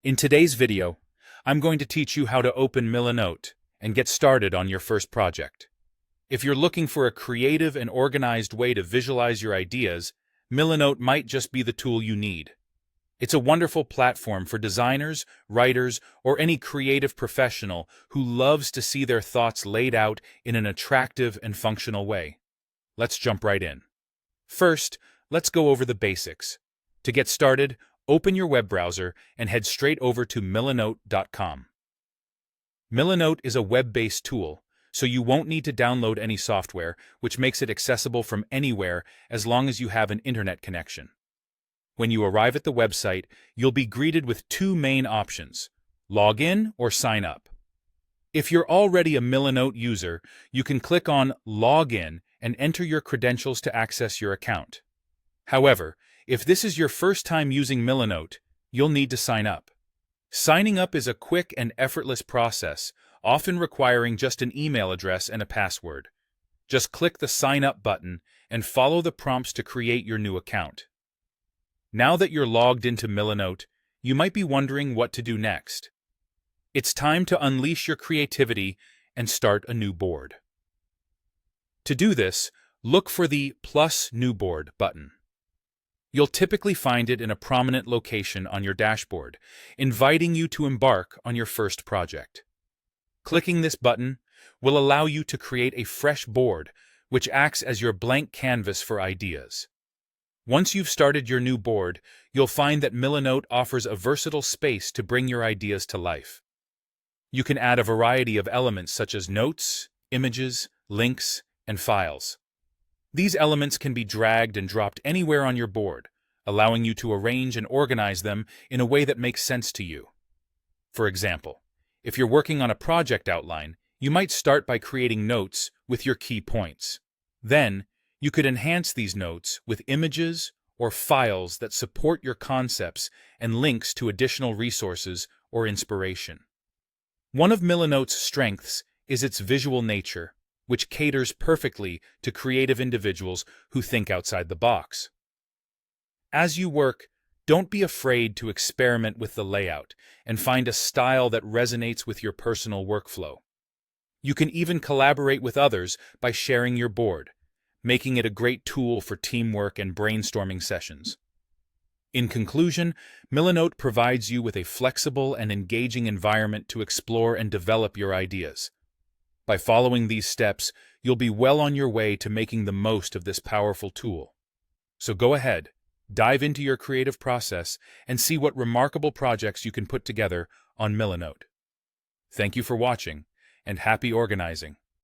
In today's video, I'm going to teach you how to open Milanote and get started on your first project. If you're looking for a creative and organized way to visualize your ideas, Milanote might just be the tool you need. It's a wonderful platform for designers, writers, or any creative professional who loves to see their thoughts laid out in an attractive and functional way. Let's jump right in. First, let's go over the basics. To get started, open your web browser and head straight over to milanote.com. Milanote is a web-based tool, so you won't need to download any software, which makes it accessible from anywhere as long as you have an internet connection. When you arrive at the website, you'll be greeted with two main options: log in or sign up. If you're already a Milanote user, you can click on Log In and enter your credentials to access your account. However, if this is your first time using Milanote, you'll need to sign up. Signing up is a quick and effortless process, often requiring just an email address and a password. Just click the Sign Up button and follow the prompts to create your new account. Now that you're logged into Milanote, you might be wondering what to do next. It's time to unleash your creativity and start a new board. To do this, look for the Plus New Board button. You'll typically find it in a prominent location on your dashboard, inviting you to embark on your first project. Clicking this button will allow you to create a fresh board, which acts as your blank canvas for ideas. Once you've started your new board, you'll find that Milanote offers a versatile space to bring your ideas to life. You can add a variety of elements such as notes, images, links, and files. These elements can be dragged and dropped anywhere on your board, allowing you to arrange and organize them in a way that makes sense to you. For example, if you're working on a project outline, you might start by creating notes with your key points. Then, you could enhance these notes with images or files that support your concepts and links to additional resources or inspiration. One of Milanote's strengths is its visual nature, which caters perfectly to creative individuals who think outside the box. As you work, don't be afraid to experiment with the layout and find a style that resonates with your personal workflow. You can even collaborate with others by sharing your board, making it a great tool for teamwork and brainstorming sessions. In conclusion, Milanote provides you with a flexible and engaging environment to explore and develop your ideas. By following these steps, you'll be well on your way to making the most of this powerful tool. So go ahead, dive into your creative process, and see what remarkable projects you can put together on Milanote. Thank you for watching, and happy organizing!